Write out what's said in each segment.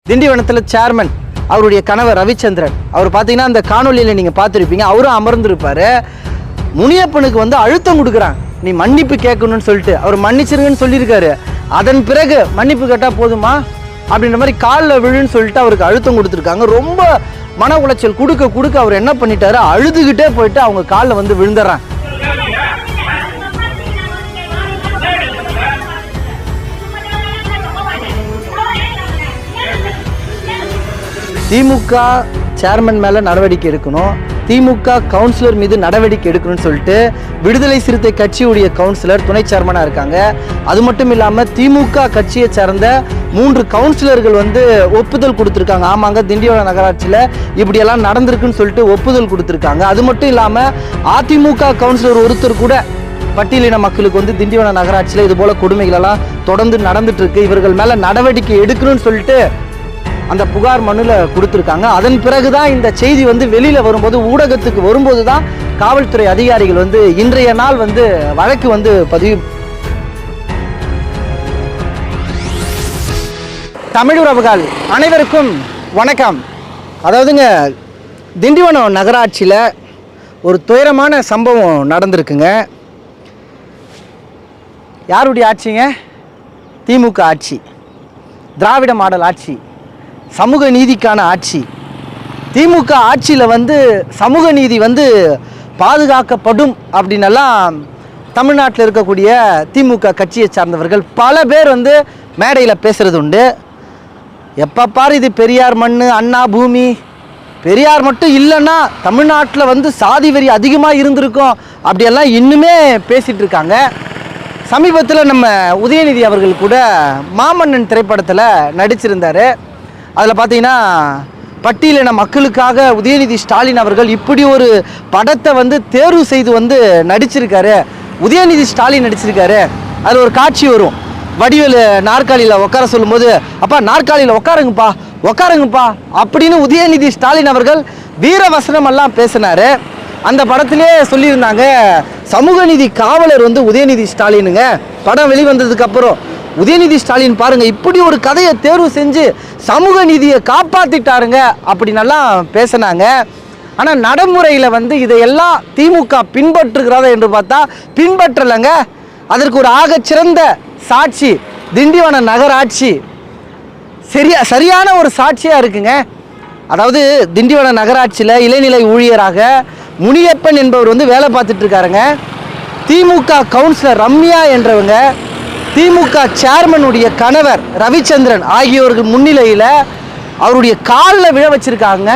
திண்டிவனத்தில் chairman அவருடைய கணவர் ரவிச்சந்திரன் அவர் பார்த்தீங்கன்னா அந்த காணொலியில் நீங்கள் பார்த்துருப்பீங்க. அவரும் அமர்ந்திருப்பார். முனியப்பனுக்கு வந்து அழுத்தம் கொடுக்குறாங்க, நீ மன்னிப்பு கேட்கணும்னு சொல்லிட்டு. அவர் மன்னிச்சிருங்கன்னு சொல்லியிருக்காரு. அதன் பிறகு மன்னிப்பு கேட்டால் போதுமா அப்படின்ற மாதிரி காலில் விழுன்னு சொல்லிட்டு அவருக்கு அழுத்தம் கொடுத்துருக்காங்க. ரொம்ப மன உளைச்சல் கொடுக்க அவர் என்ன பண்ணிட்டாரு, அழுதுகிட்டே போயிட்டு அவங்க காலில் வந்து விழுந்துடுறாங்க. திமுக சேர்மன் மேலே நடவடிக்கை எடுக்கணும், திமுக கவுன்சிலர் மீது நடவடிக்கை எடுக்கணும்னு சொல்லிட்டு விடுதலை சிறுத்தை கட்சியுடைய கவுன்சிலர் துணை சேர்மனாக இருக்காங்க. அது மட்டும் இல்லாமல் திமுக கட்சியை சேர்ந்த 3 கவுன்சிலர்கள் வந்து ஒப்புதல் கொடுத்துருக்காங்க. ஆமாங்க, திண்டிவனம் நகராட்சியில் இப்படியெல்லாம் நடந்திருக்குன்னு சொல்லிட்டு ஒப்புதல் கொடுத்துருக்காங்க. அது மட்டும் இல்லாமல் அதிமுக கவுன்சிலர் ஒருத்தர் கூட பட்டியலின மக்களுக்கு வந்து திண்டிவனம் நகராட்சியில் இது போல கொடுமைகளெல்லாம் தொடர்ந்து நடந்துட்டு இருக்கு, இவர்கள் மேலே நடவடிக்கை எடுக்கணும்னு சொல்லிட்டு அந்த புகார் மனுவில் கொடுத்துருக்காங்க. அதன் பிறகுதான் இந்த செய்தி வந்து வெளியில் வரும்போது, ஊடகத்துக்கு வரும்போது தான் காவல்துறை அதிகாரிகள் வந்து இன்றைய நாள் வந்து வழக்கு வந்து பதிவு. தமிழுறவுகள் அனைவருக்கும் வணக்கம். அதாவதுங்க, திண்டிவனம் நகராட்சியில் ஒரு துயரமான சம்பவம் நடந்திருக்குங்க. யாருடைய ஆட்சிங்க? திமுக ஆட்சி, திராவிட மாடல் ஆட்சி, சமூக நீதிக்கான ஆட்சி. திமுக ஆட்சியில் வந்து சமூக நீதி வந்து பாதுகாக்கப்படும் அப்படின்னெல்லாம் தமிழ்நாட்டில் இருக்கக்கூடிய திமுக கட்சியை சார்ந்தவர்கள் பல பேர் வந்து மேடையில் பேசுகிறது உண்டு. எப்போ பாரு இது பெரியார் மண், அண்ணா பூமி, பெரியார் மட்டும் இல்லைன்னா தமிழ்நாட்டில் வந்து சாதி வெறி அதிகமாக இருந்திருக்கும் அப்படியெல்லாம் இன்னுமே பேசிகிட்டு இருக்காங்க. சமீபத்தில் நம்ம உதயநிதி அவர்கள் கூட மாமன்னன் திரைப்படத்தில் நடிச்சிருந்தார். அதில் பார்த்தீங்கன்னா பட்டியலின மக்களுக்காக உதயநிதி ஸ்டாலின் அவர்கள் இப்படி ஒரு படத்தை வந்து தேர்வு செய்து வந்து நடிச்சிருக்காரு. உதயநிதி ஸ்டாலின் நடிச்சிருக்காரு. அதில் ஒரு காட்சி வரும், வடிவேலு நாற்காலியில் உட்கார சொல்லும்போது, அப்பா நாற்காலியில் உட்காருங்கப்பா அப்படின்னு உதயநிதி ஸ்டாலின் அவர்கள் வீரவசனம் எல்லாம் பேசினார். அந்த படத்திலே சொல்லியிருந்தாங்க, சமூக நீதி காவலர் வந்து உதயநிதி ஸ்டாலினுங்க. படம் வெளிவந்ததுக்கப்புறம் உதயநிதி ஸ்டாலின் பாருங்க இப்படி ஒரு கதையை தேர்வு செஞ்சு சமூக நீதியை காப்பாற்றிட்டாருங்க அப்படின்னெல்லாம் பேசினாங்க. ஆனால் நடைமுறையில் வந்து இதையெல்லாம் திமுக பின்பற்றுகிறதா என்று பார்த்தா பின்பற்றலைங்க. அதற்கு ஒரு ஆகச்சிறந்த சாட்சி திண்டிவன நகராட்சி சரியான ஒரு சாட்சியாக இருக்குங்க. அதாவது திண்டிவன நகராட்சியில் இளைநிலை ஊழியராக முனியப்பன் என்பவர் வந்து வேலை பார்த்துட்டு இருக்காருங்க. திமுக கவுன்சிலர் ரம்யா என்றவங்க, திமுக சேர்மனுடைய கணவர் ரவிச்சந்திரன் ஆகியோர்கள் முன்னிலையில் அவருடைய காலில் விழ வச்சிருக்காங்க.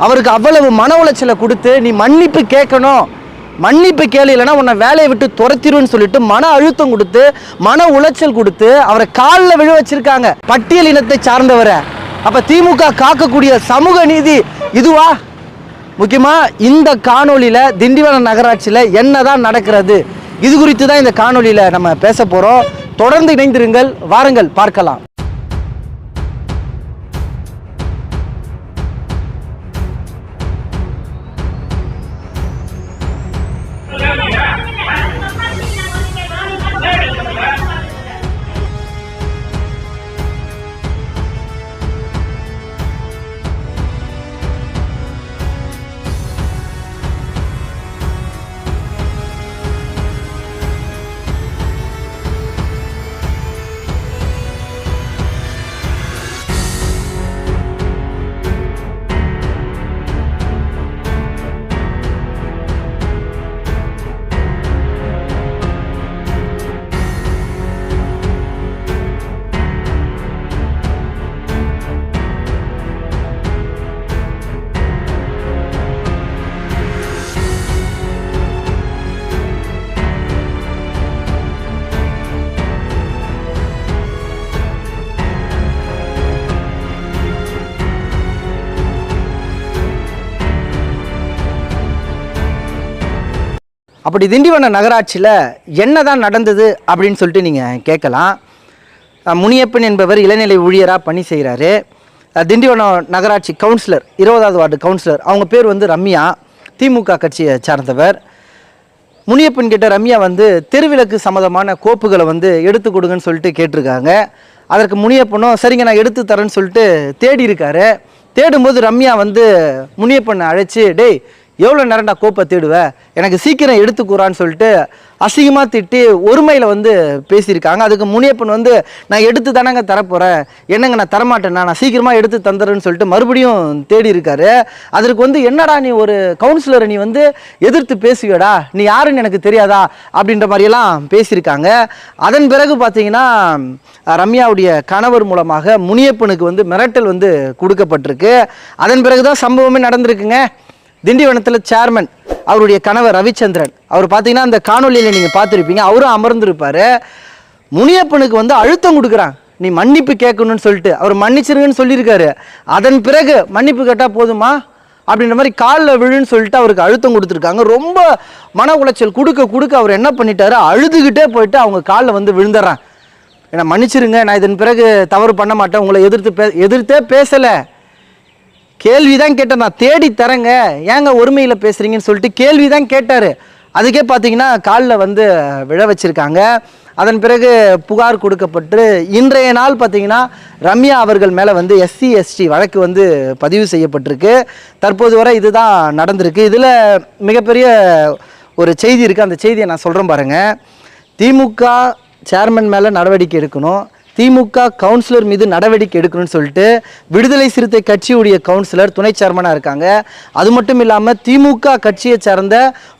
அவருக்கு அவ்வளவு மன உளைச்சலை கொடுத்து, நீ மன்னிப்பு கேட்கணும், மன்னிப்பு கேளலைன்னா உன்னை வேலையை விட்டு துரத்திடுன்னு சொல்லிட்டு மன அழுத்தம் கொடுத்து, மன உளைச்சல் கொடுத்து அவரை காலில் விழ வச்சிருக்காங்க. பட்டியல் இனத்தை சார்ந்தவரை. அப்போ திமுக காக்கக்கூடிய சமூக நீதி இதுவா? முக்கியமாக இந்த காணொலியில் திண்டிவனம் நகராட்சியில் என்னதான் நடக்கிறது, இது குறித்து தான் இந்த காணொலியில் நம்ம பேச போகிறோம். தொடர்ந்து இணைந்திருங்கள், வாருங்கள் பார்க்கலாம். அப்படி திண்டிவன நகராட்சியில் என்ன தான் நடந்தது அப்படின்னு சொல்லிட்டு நீங்கள் கேட்கலாம். முனியப்பன் என்பவர் இளநிலை ஊழியராக பணி செய்கிறாரு. திண்டிவனம் நகராட்சி கவுன்சிலர், 20வது வார்டு கவுன்சிலர், அவங்க பேர் வந்து ரம்யா, திமுக கட்சியை சார்ந்தவர். முனியப்பன் கிட்ட ரம்யா வந்து தெருவிளக்கு சம்மந்தமான கோப்புகளை வந்து எடுத்து கொடுங்கன்னு சொல்லிட்டு கேட்டிருக்காங்க. அதற்கு முனியப்பனும் சரிங்க நான் எடுத்து தரேன்னு சொல்லிட்டு தேடி இருக்காரு. தேடும்போது ரம்யா வந்து முனியப்பனை அழைச்சி, டேய் எவ்வளோ நேரம்டா கோப்பை தேடுவேன், எனக்கு சீக்கிரம் எடுத்துக்கூறான்னு சொல்லிட்டு அசிங்கமாக திட்டி ஒருமையில் வந்து பேசியிருக்காங்க. அதுக்கு முனியப்பன் வந்து நான் எடுத்து தானங்க தரப்போகிறேன், என்னங்க நான் தரமாட்டேன்னா, நான் சீக்கிரமாக எடுத்து தந்துடுறேன்னு சொல்லிட்டு மறுபடியும் தேடி இருக்காரு. அதற்கு வந்து என்னடா நீ ஒரு கவுன்சிலரை நீ வந்து எதிர்த்து பேசுவியடா, நீ யாருன்னு எனக்கு தெரியாதா அப்படின்ற மாதிரியெல்லாம் பேசியிருக்காங்க. அதன் பிறகு பார்த்தீங்கன்னா ரம்யாவுடைய கணவர் மூலமாக முனியப்பனுக்கு வந்து மிரட்டல் வந்து கொடுக்கப்பட்டிருக்கு. அதன் பிறகு தான் சம்பவமே நடந்திருக்குங்க. திண்டிவனத்தில் சேர்மன் அவருடைய கணவர் ரவிச்சந்திரன் அவர் பார்த்தீங்கன்னா அந்த காணொலியில் நீங்கள் பார்த்துருப்பீங்க, அவரும் அமர்ந்திருப்பார். முனியப்பனுக்கு வந்து அழுத்தம் கொடுக்குறான், நீ மன்னிப்பு கேட்கணும்னு சொல்லிட்டு. அவர் மன்னிச்சிருங்கன்னு சொல்லியிருக்காரு. அதன் பிறகு மன்னிப்பு கேட்டால் போதுமா அப்படின்ற மாதிரி காலில் விழுன்னு சொல்லிட்டு அவருக்கு அழுத்தம் கொடுத்துருக்காங்க. ரொம்ப மன உளைச்சல் கொடுக்க அவர் என்ன பண்ணிட்டாரு, அழுதுகிட்டே போயிட்டு அவங்க காலில் வந்து விழுந்துடுறான். என்னை மன்னிச்சிருங்க, நான் இதன் பிறகு தவறு பண்ண மாட்டேன், உங்களை எதிர்த்தே பேசலை, கேள்வி தான் கேட்டேன், நான் தேடி தரேங்க, ஏங்க ஒருமையில் பேசுகிறீங்கன்னு சொல்லிட்டு கேள்வி தான் கேட்டார். அதுக்கே பார்த்தீங்கன்னா காலில் வந்து விழ வச்சுருக்காங்க. அதன் பிறகு புகார் கொடுக்கப்பட்டு இன்றைய நாள் பார்த்தீங்கன்னா ரம்யா அவர்கள் மேலே வந்து SC/ST வழக்கு வந்து பதிவு செய்யப்பட்டிருக்கு. தற்போது வரை இதுதான் நடந்திருக்கு. இதில் மிகப்பெரிய ஒரு செய்தி இருக்குது, அந்த செய்தியை நான் சொல்கிறேன் பாருங்கள். திமுக சேர்மன் மேலே நடவடிக்கை எடுக்கணும், திமுக கவுன்சிலர் மீது நடவடிக்கை எடுக்கணும்னு சொல்லிட்டு விடுதலை சிறுத்தை கட்சியுடைய கவுன்சிலர் துணை சேர்மனாக இருக்காங்க. அது மட்டும் இல்லாமல் திமுக கட்சியை சார்ந்த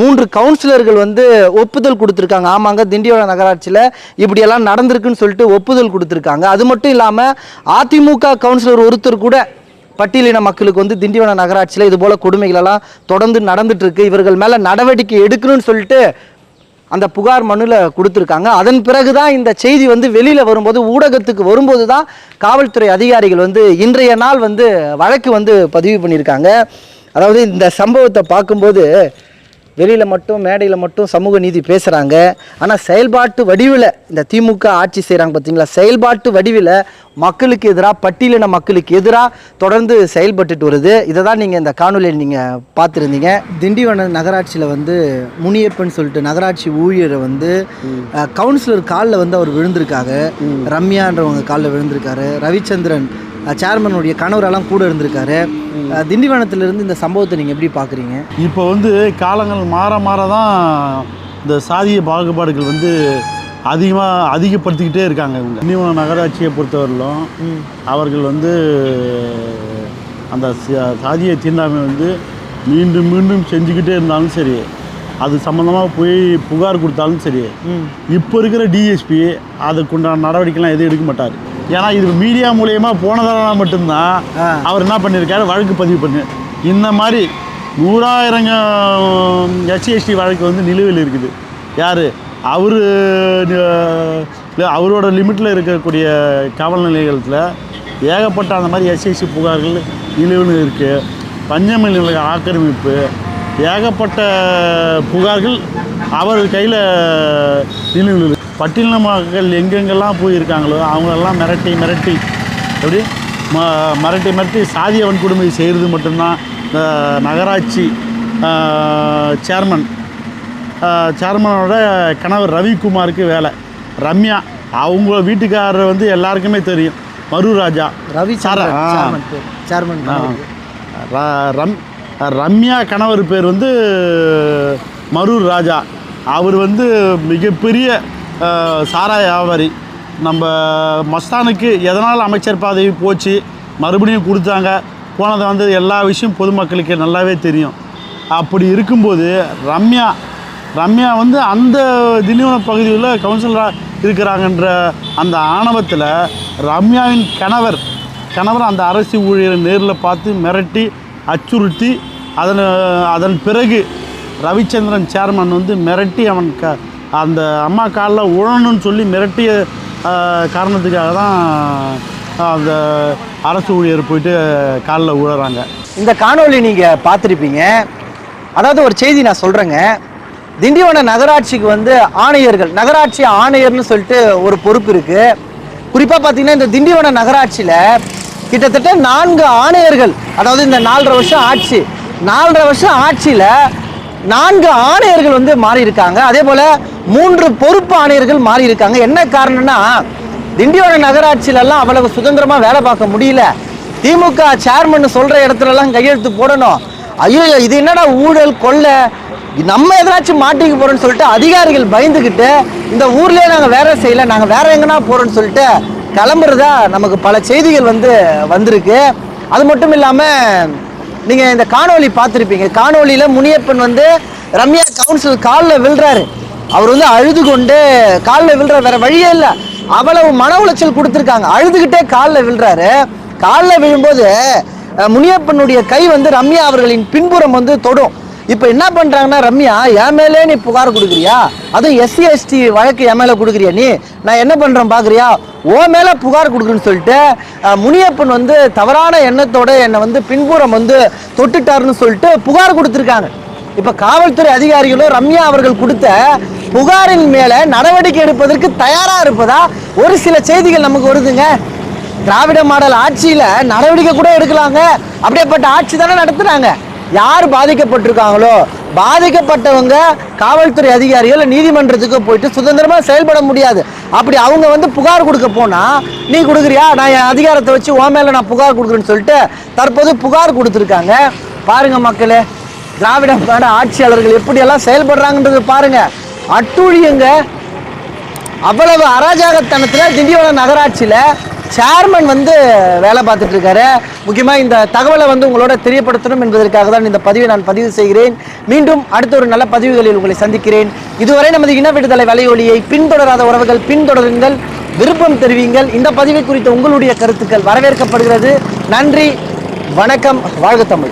3 கவுன்சிலர்கள் வந்து ஒப்புதல் கொடுத்துருக்காங்க. ஆமாங்க, திண்டிவனம் நகராட்சியில் இப்படியெல்லாம் நடந்திருக்குன்னு சொல்லிட்டு ஒப்புதல் கொடுத்துருக்காங்க. அது மட்டும் இல்லாமல் அதிமுக கவுன்சிலர் ஒருத்தர் கூட பட்டியலின மக்களுக்கு வந்து திண்டிவனம் நகராட்சியில் இது போல் கொடுமைகளெல்லாம் தொடர்ந்து நடந்துட்டு இருக்கு, இவர்கள் மேலே நடவடிக்கை எடுக்கணும்னு சொல்லிட்டு அந்த புகார் மனுவில் கொடுத்துருக்காங்க. அதன் பிறகு தான் இந்த செய்தி வந்து வெளியில் வரும்போது, ஊடகத்துக்கு வரும்போது தான் காவல்துறை அதிகாரிகள் வந்து இன்றைய நாள் வந்து வழக்கு வந்து பதிவு பண்ணியிருக்காங்க. அதாவது இந்த சம்பவத்தை பார்க்கும்போது வெளியில் மட்டும் மேடையில் மட்டும் சமூக நீதி பேசுகிறாங்க, ஆனால் செயல்பாட்டு வடிவில் இந்த திமுக ஆட்சி செய்கிறாங்க பார்த்தீங்களா, செயல்பாட்டு வடிவில் மக்களுக்கு எதிராக, பட்டியலின மக்களுக்கு எதிராக தொடர்ந்து செயல்பட்டுட்டு வருது. இதை தான் நீங்கள் இந்த காணொலியில் நீங்கள் பார்த்துருந்தீங்க. திண்டிவனம் நகராட்சியில் வந்து முனியப்பன் சொல்லிட்டு நகராட்சி ஊழியரை வந்து கவுன்சிலர் காலில் வந்து அவர் விழுந்திருக்காங்க, ரம்யான்றவங்க காலில் விழுந்திருக்காரு, ரவிச்சந்திரன் சேர்மனுடைய கணவரெல்லாம் கூட இருந்திருக்காரு. திண்டிவனத்திலிருந்து இந்த சம்பவத்தை நீங்கள் எப்படி பார்க்குறீங்க? இப்போ வந்து காலங்கள் மாற தான் இந்த சாதிய பாகுபாடுகள் வந்து அதிகப்படுத்திக்கிட்டே இருக்காங்க. இவங்க திண்டிவனம் நகராட்சியை பொறுத்தவரையிலும் அவர்கள் வந்து அந்த சாதிய தீண்டாமை வந்து மீண்டும் மீண்டும் செஞ்சுக்கிட்டே இருந்தாலும் சரி, அது சம்மந்தமாக போய் புகார் கொடுத்தாலும் சரி, இப்போ இருக்கிற டிஎஸ்பி அதுக்குண்டான நடவடிக்கைலாம் எதுவும் எடுக்க மாட்டார். ஏன்னா இது மீடியா மூலயமா போனதால மட்டும்தான் அவர் என்ன பண்ணியிருக்காரு, வழக்கு பதிவு பண்ணு. இந்த மாதிரி 100,000 SC/ST வழக்கு வந்து நிலுவையில் இருக்குது. யார் அவரோட லிமிட்டில் இருக்கக்கூடிய காவல் நிலையத்தில் ஏகப்பட்ட அந்த மாதிரி SC/ST புகார்கள் நிலுவையில் இருக்குது. பஞ்சமி நிலைய ஆக்கிரமிப்பு, ஏகப்பட்ட புகார்கள் அவர் கையில் நிலுவையில் இருக்குது. பட்டியலின மக்கள் எங்கெங்கெல்லாம் போயிருக்காங்களோ அவங்களெல்லாம் மிரட்டி எப்படி சாதிய வன்கொடுமை செய்கிறது மட்டும்தான் இந்த நகராட்சி சேர்மனோட கணவர் ரவிக்குமாருக்கு வேலை. ரம்யா அவங்க வீட்டுக்காரர் வந்து எல்லாருக்குமே தெரியும், மரு ராஜா ரம்யா கணவர் பேர் வந்து மரூர் ராஜா. அவர் வந்து மிகப்பெரிய சாராய வியாபாரி. நம்ம மஸ்தானுக்கு எதனால் அமைச்சர் பதவி போச்சு, மறுபடியும் கொடுத்தாங்க, போனதை வந்து எல்லா விஷயம் பொதுமக்களுக்கு நல்லாவே தெரியும். அப்படி இருக்கும்போது ரம்யா வந்து அந்த திண்டிவன பகுதியில் கவுன்சிலராக இருக்கிறாங்கன்ற அந்த ஆணவத்தில் ரம்யாவின் கணவர் அந்த அரசு ஊழியரை நேரில் பார்த்து மிரட்டி அச்சுறுத்தி அதன் பிறகு ரவிச்சந்திரன் சேர்மன் வந்து மிரட்டி அவன் அந்த அம்மா காலில் உழணும்னு சொல்லி மிரட்டிய காரணத்துக்காக தான் அந்த அரசு ஊழியர் போயிட்டு காலில் உழறாங்க. இந்த காணொலி நீங்கள் பார்த்துருப்பீங்க. அதாவது ஒரு செய்தி நான் சொல்கிறேங்க. திண்டிவன நகராட்சிக்கு வந்து ஆணையர்கள், நகராட்சி ஆணையர்னு சொல்லிட்டு ஒரு பொறுப்பு இருக்குது. குறிப்பாக பார்த்தீங்கன்னா இந்த திண்டிவன நகராட்சியில் கிட்டத்தட்ட 4 ஆணையர்கள், அதாவது இந்த 4.5 வருஷம் ஆட்சியில் 4 ஆணையர்கள் வந்து மாறி இருக்காங்க. அதே போல் 3 பொறுப்பு ஆணையர்கள் மாறி இருக்காங்க. என்ன காரணம்னா திண்டிவனம் நகராட்சியிலெல்லாம் அவ்வளவு சுதந்திரமாக வேலை பார்க்க முடியல. திமுக சேர்மன் சொல்கிற இடத்துலலாம் கையெழுத்து போடணும். ஐயோ இது என்னடா ஊழல் கொள்ளை, நம்ம எதனாச்சும் மாட்டிக்க போகிறோன்னு சொல்லிட்டு அதிகாரிகள் பயந்துக்கிட்டு இந்த ஊர்லேயே நாங்கள் வேற செய்யலை, நாங்கள் வேற எங்கன்னா போகிறோன்னு சொல்லிட்டு கிளம்புறதா நமக்கு பல செய்திகள் வந்திருக்கு. அது மட்டும் இல்லாமல் நீங்கள் இந்த காணொலி பார்த்துருப்பீங்க. காணொலியில் முனியப்பன் ரம்யா கவுன்சில் காலில் விழுறாரு. அவர் அழுது கொண்டு காலில் விழுறாரு, வேற வழியே இல்லை. அவ்வளவு மன உளைச்சல் கொடுத்துருக்காங்க. அழுதுகிட்டே காலில் விழுறாரு. காலில் விழும்போது முனியப்பனுடைய கை ரம்யா அவர்களின் பின்புறம் தொடும். இப்போ என்ன பண்ணுறாங்கன்னா, ரம்யா என் மேலே நீ புகார் கொடுக்குறியா, அதுவும் SC ST வழக்கு என் மேலே கொடுக்குறியா, நான் என்ன பண்ணுறேன் பார்க்குறியா, ஓ மேலே புகார் கொடுக்குறேன்னு சொல்லிட்டு முனியப்பன் தவறான எண்ணத்தோட என்னை பின்புறம் தொட்டுட்டாருன்னு சொல்லிட்டு புகார் கொடுத்துருக்காங்க. இப்போ காவல்துறை அதிகாரிகளும் ரம்யா அவர்கள் கொடுத்த புகாரின் மேலே நடவடிக்கை எடுப்பதற்கு தயாராக இருப்பதா ஒரு சில செய்திகள் நமக்கு வருதுங்க. திராவிட மாடல் ஆட்சியில் நடவடிக்கை கூட எடுக்கலாங்க. அப்படியேப்பட்ட ஆட்சி தானே நடத்துகிறாங்க. யார் பாதிக்கப்பட்டிருக்காங்களோ பாதிக்கப்பட்டவங்க காவல்துறை அதிகாரிகள் நீதிமன்றத்துக்கு போயிட்டு சுதந்திரமாக செயல்பட முடியாது. அப்படி அவங்க புகார் கொடுக்க போனால் நீ கொடுக்குறியா, நான் என் அதிகாரத்தை வச்சு உன் மேலே நான் புகார் கொடுக்குறேன்னு சொல்லிட்டு தற்போது புகார் கொடுத்துருக்காங்க. பாருங்க மக்களே, திராவிட மாடல் ஆட்சியாளர்கள் எப்படியெல்லாம் செயல்படுறாங்கன்றது பாருங்க. அட்டூழியங்க. அவ்வளவு அராஜகத்தனத்தில் திண்டிவனம் நகராட்சியில் சேர்மன் வேலை பார்த்துட்டு இருக்காரு. முக்கியமாக இந்த தகவலை உங்களோட தெரியப்படுத்தணும் என்பதற்காக தான் இந்த பதிவை நான் பதிவு செய்கிறேன். மீண்டும் அடுத்த ஒரு நல்ல பதிவுகளில் உங்களை சந்திக்கிறேன். இதுவரை நமது இன விடுதலை வலையொலியை பின்தொடராத உறவுகள் பின்தொடருங்கள், விருப்பம் தெரிவிங்கள். இந்த பதிவை குறித்த உங்களுடைய கருத்துக்கள் வரவேற்கப்படுகிறது. நன்றி, வணக்கம், வாழ்க தமிழ்.